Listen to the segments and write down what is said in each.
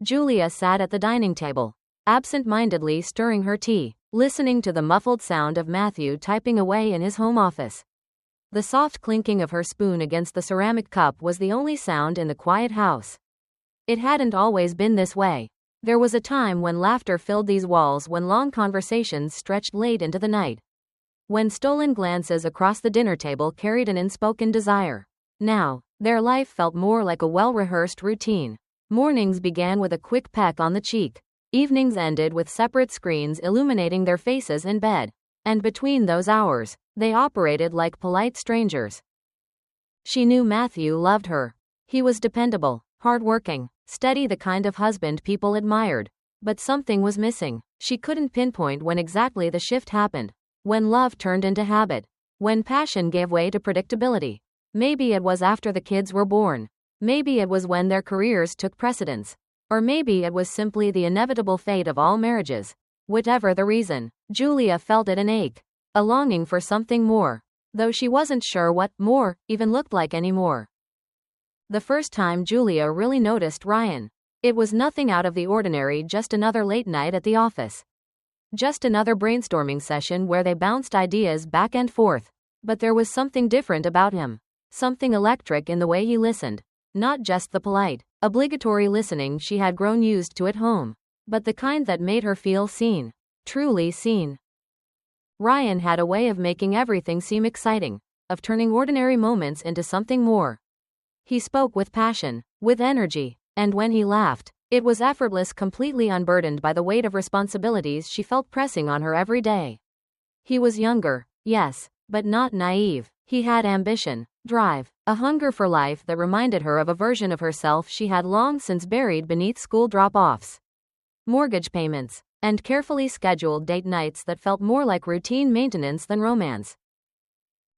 Julia sat at the dining table, absent-mindedly stirring her tea, listening to the muffled sound of Matthew typing away in his home office. The soft clinking of her spoon against the ceramic cup was the only sound in the quiet house. It hadn't always been this way. There was a time when laughter filled these walls, when long conversations stretched late into the night, when stolen glances across the dinner table carried an unspoken desire. Now, their life felt more like a well-rehearsed routine. Mornings began with a quick peck on the cheek. Evenings ended with separate screens illuminating their faces in bed. And between those hours, they operated like polite strangers. She knew Matthew loved her. He was dependable, hardworking, steady, the kind of husband people admired. But something was missing. She couldn't pinpoint when exactly the shift happened. When love turned into habit. When passion gave way to predictability. Maybe it was after the kids were born. Maybe it was when their careers took precedence. Or maybe it was simply the inevitable fate of all marriages. Whatever the reason, Julia felt it, an ache, a longing for something more, though she wasn't sure what more even looked like anymore. The first time Julia really noticed Ryan, it was nothing out of the ordinary, just another late night at the office. Just another brainstorming session where they bounced ideas back and forth. But there was something different about him. Something electric in the way he listened. Not just the polite, obligatory listening she had grown used to at home, but the kind that made her feel seen. Truly seen. Ryan had a way of making everything seem exciting, of turning ordinary moments into something more. He spoke with passion, with energy, and when he laughed, it was effortless, completely unburdened by the weight of responsibilities she felt pressing on her every day. He was younger, yes, but not naive. He had ambition, drive, a hunger for life that reminded her of a version of herself she had long since buried beneath school drop-offs, mortgage payments, and carefully scheduled date nights that felt more like routine maintenance than romance.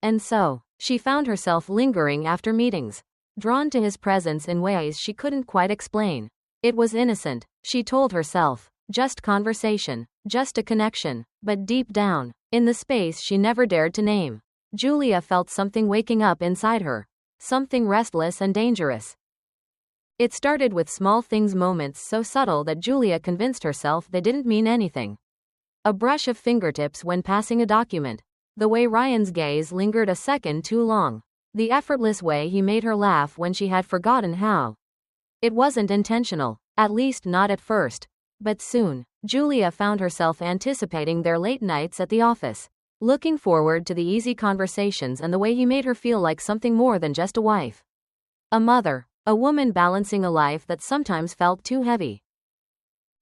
And so, she found herself lingering after meetings, drawn to his presence in ways she couldn't quite explain. It was innocent, she told herself, just conversation, just a connection, but deep down, in the space she never dared to name, Julia felt something waking up inside her, something restless and dangerous. It started with small things, moments so subtle that Julia convinced herself they didn't mean anything. A brush of fingertips when passing a document, the way Ryan's gaze lingered a second too long, the effortless way he made her laugh when she had forgotten how. It wasn't intentional, at least not at first, but soon, Julia found herself anticipating their late nights at the office, looking forward to the easy conversations and the way he made her feel like something more than just a wife. A mother. A woman balancing a life that sometimes felt too heavy.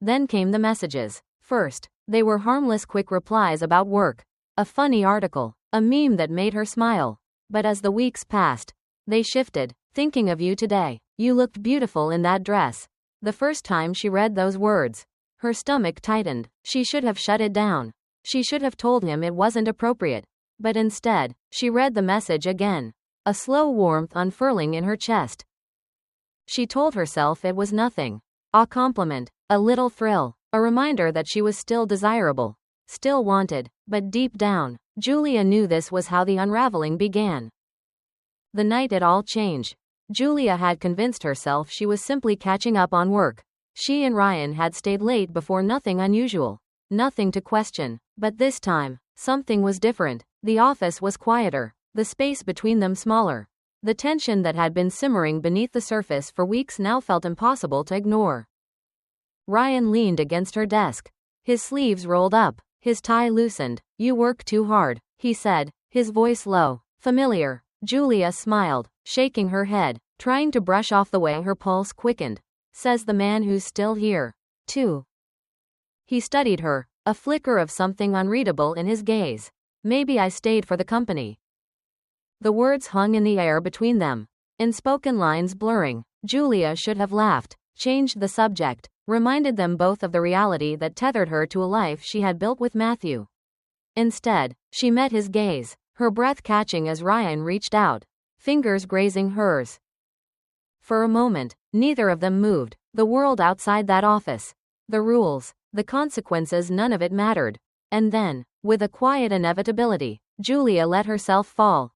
Then came the messages. First, they were harmless, quick replies about work, a funny article, a meme that made her smile. But as the weeks passed, they shifted. Thinking of you today. You looked beautiful in that dress. The first time she read those words, her stomach tightened. She should have shut it down. She should have told him it wasn't appropriate. But instead, she read the message again, a slow warmth unfurling in her chest. She told herself it was nothing. A compliment, a little thrill, a reminder that she was still desirable, still wanted. But deep down, Julia knew this was how the unraveling began. The night it all changed, Julia had convinced herself she was simply catching up on work. She and Ryan had stayed late before, nothing unusual, nothing to question. But this time, something was different. The office was quieter, the space between them smaller. The tension that had been simmering beneath the surface for weeks now felt impossible to ignore. Ryan leaned against her desk, his sleeves rolled up, his tie loosened. You work too hard, he said, his voice low, familiar. Julia smiled, shaking her head, trying to brush off the way her pulse quickened. Says the man who's still here, too. He studied her, a flicker of something unreadable in his gaze. Maybe I stayed for the company. The words hung in the air between them, unspoken lines blurring. Julia should have laughed, changed the subject, reminded them both of the reality that tethered her to a life she had built with Matthew. Instead, she met his gaze, her breath catching as Ryan reached out, fingers grazing hers. For a moment, neither of them moved. The world outside that office, the rules, the consequences, none of it mattered. And then, with a quiet inevitability, Julia let herself fall.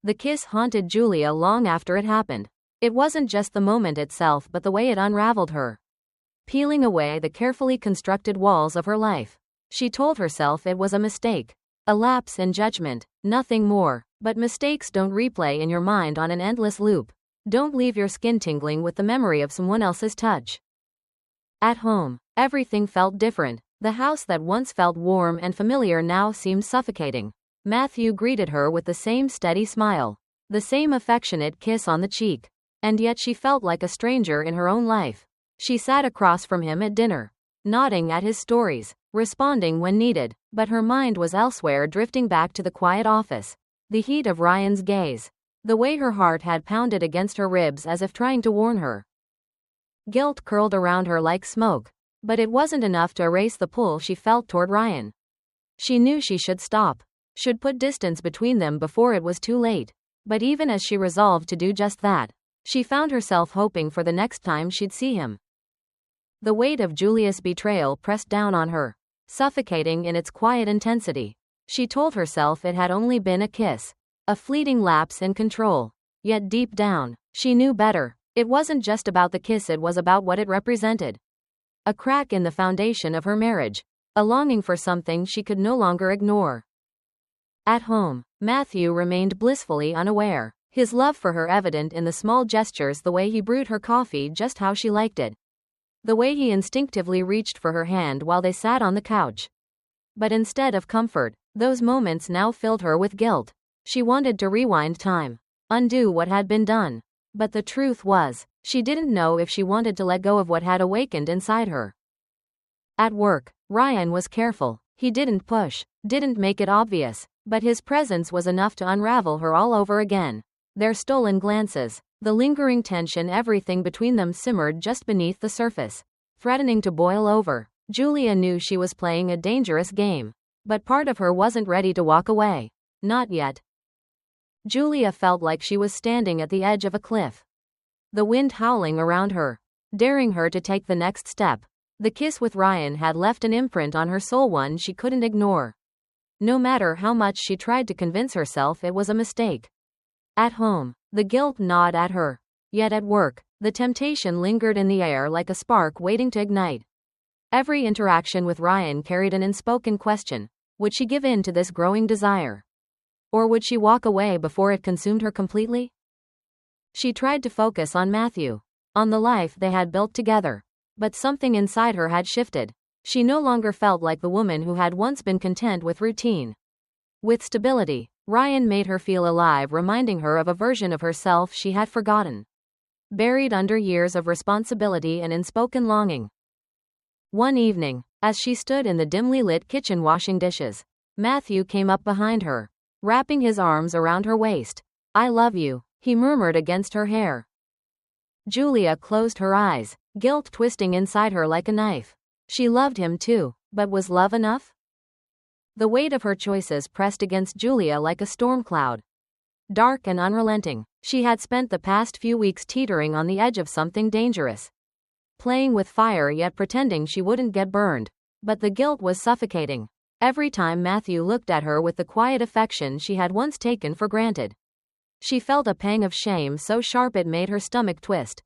The kiss haunted Julia long after it happened. It wasn't just the moment itself but the way it unraveled her. peeling away the carefully constructed walls of her life. She told herself it was a mistake. A lapse in judgment, nothing more. But mistakes don't replay in your mind on an endless loop. Don't leave your skin tingling with the memory of someone else's touch. At home, everything felt different. The house that once felt warm and familiar now seemed suffocating. Matthew greeted her with the same steady smile, the same affectionate kiss on the cheek. And yet she felt like a stranger in her own life. She sat across from him at dinner, nodding at his stories, responding when needed, but her mind was elsewhere, drifting back to the quiet office, the heat of Ryan's gaze, the way her heart had pounded against her ribs as if trying to warn her. Guilt curled around her like smoke, but it wasn't enough to erase the pull she felt toward Ryan. She knew she should stop, should put distance between them before it was too late. But even as she resolved to do just that, she found herself hoping for the next time she'd see him. The weight of Julia's betrayal pressed down on her, suffocating in its quiet intensity. She told herself it had only been a kiss, a fleeting lapse in control. Yet deep down, she knew better. It wasn't just about the kiss, it was about what it represented. A crack in the foundation of her marriage, a longing for something she could no longer ignore. At home, Matthew remained blissfully unaware, his love for her evident in the small gestures, the way he brewed her coffee just how she liked it, the way he instinctively reached for her hand while they sat on the couch. But instead of comfort, those moments now filled her with guilt. She wanted to rewind time, undo what had been done. But the truth was, she didn't know if she wanted to let go of what had awakened inside her. At work, Ryan was careful. He didn't push, didn't make it obvious, but his presence was enough to unravel her all over again. Their stolen glances, the lingering tension, everything between them simmered just beneath the surface, threatening to boil over. Julia knew she was playing a dangerous game, but part of her wasn't ready to walk away. Not yet. Julia felt like she was standing at the edge of a cliff, the wind howling around her, daring her to take the next step. The kiss with Ryan had left an imprint on her soul, one she couldn't ignore. No matter how much she tried to convince herself it was a mistake. At home, the guilt gnawed at her. Yet at work, the temptation lingered in the air like a spark waiting to ignite. Every interaction with Ryan carried an unspoken question. Would she give in to this growing desire? Or would she walk away before it consumed her completely? She tried to focus on Matthew, on the life they had built together. But something inside her had shifted. She no longer felt like the woman who had once been content with routine, with stability. Ryan made her feel alive, reminding her of a version of herself she had forgotten, buried under years of responsibility and unspoken longing. One evening, as she stood in the dimly lit kitchen washing dishes, Matthew came up behind her, wrapping his arms around her waist. "I love you," he murmured against her hair. Julia closed her eyes, guilt twisting inside her like a knife. She loved him too, but was love enough? The weight of her choices pressed against Julia like a storm cloud, dark and unrelenting. She had spent the past few weeks teetering on the edge of something dangerous, playing with fire yet pretending she wouldn't get burned. But the guilt was suffocating. Every time Matthew looked at her with the quiet affection she had once taken for granted, she felt a pang of shame so sharp it made her stomach twist.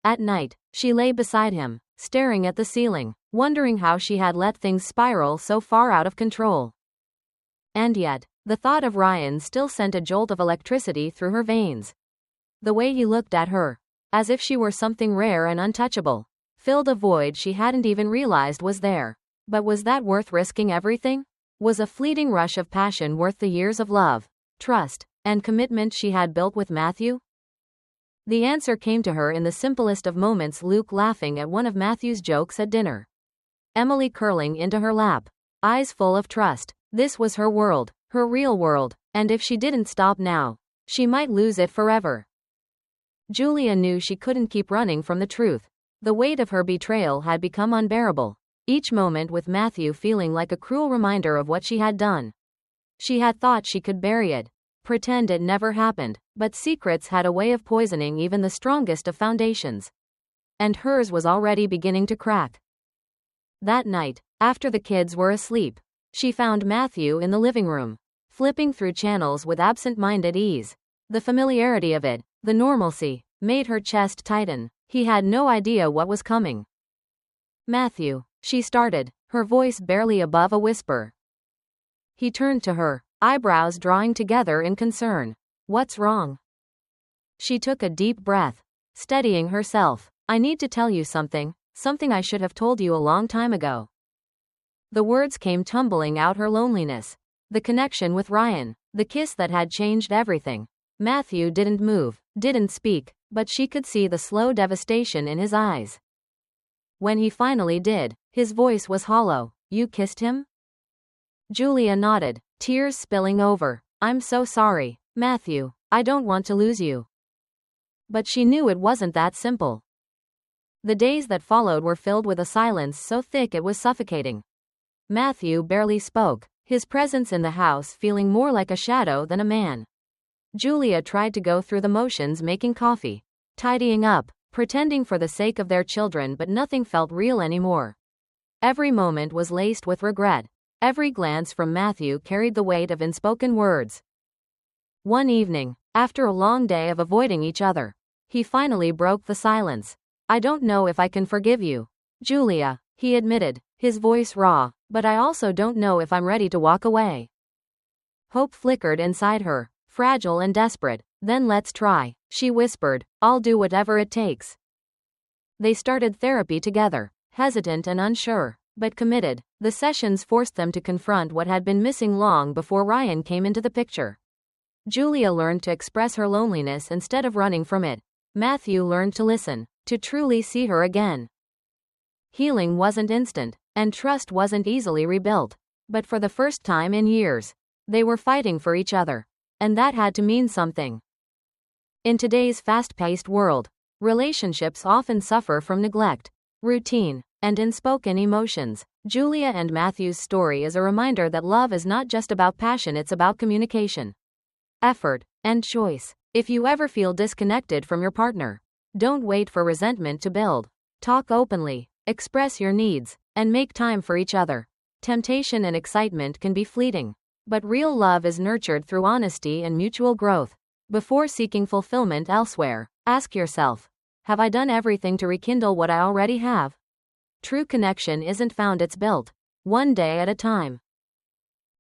At night, she lay beside him, staring at the ceiling, wondering how she had let things spiral so far out of control. And yet, the thought of Ryan still sent a jolt of electricity through her veins. The way he looked at her, as if she were something rare and untouchable, filled a void she hadn't even realized was there. But was that worth risking everything? Was a fleeting rush of passion worth the years of love, trust, and commitment she had built with Matthew? The answer came to her in the simplest of moments: Luke laughing at one of Matthew's jokes at dinner, Emily curling into her lap, eyes full of trust. This was her world, her real world, and if she didn't stop now, she might lose it forever. Julia knew she couldn't keep running from the truth. The weight of her betrayal had become unbearable, each moment with Matthew feeling like a cruel reminder of what she had done. She had thought she could bury it, pretend it never happened, but secrets had a way of poisoning even the strongest of foundations. And hers was already beginning to crack. That night, after the kids were asleep, she found Matthew in the living room, flipping through channels with absent-minded ease. The familiarity of it, the normalcy, made her chest tighten. He had no idea what was coming. Matthew, she started, her voice barely above a whisper. He turned to her, eyebrows drawing together in concern. What's wrong? She took a deep breath, steadying herself. I need to tell you something I should have told you a long time ago. The words came tumbling out her loneliness. The connection with Ryan, the kiss that had changed everything. Matthew didn't move, didn't speak, but she could see the slow devastation in his eyes. When he finally did, his voice was hollow. You kissed him? Julia nodded, tears spilling over. I'm so sorry, Matthew. I don't want to lose you. But she knew it wasn't that simple. The days that followed were filled with a silence so thick it was suffocating. Matthew barely spoke, his presence in the house feeling more like a shadow than a man. Julia tried to go through the motions, making coffee, tidying up, pretending for the sake of their children, but nothing felt real anymore. Every moment was laced with regret. Every glance from Matthew carried the weight of unspoken words. One evening, after a long day of avoiding each other, he finally broke the silence. I don't know if I can forgive you, Julia, he admitted, his voice raw, but I also don't know if I'm ready to walk away. Hope flickered inside her, fragile and desperate. Then let's try, she whispered. I'll do whatever it takes. They started therapy together, hesitant and unsure, but committed. The sessions forced them to confront what had been missing long before Ryan came into the picture. Julia learned to express her loneliness instead of running from it. Matthew learned to listen, to truly see her again. Healing wasn't instant, and trust wasn't easily rebuilt. But for the first time in years, they were fighting for each other. And that had to mean something. In today's fast-paced world, relationships often suffer from neglect, routine, and unspoken emotions. Julia and Matthew's story is a reminder that love is not just about passion, it's about communication, effort, and choice. If you ever feel disconnected from your partner, don't wait for resentment to build. Talk openly, express your needs, and make time for each other. Temptation and excitement can be fleeting, but real love is nurtured through honesty and mutual growth. Before seeking fulfillment elsewhere, ask yourself, have I done everything to rekindle what I already have? True connection isn't found, it's built, one day at a time.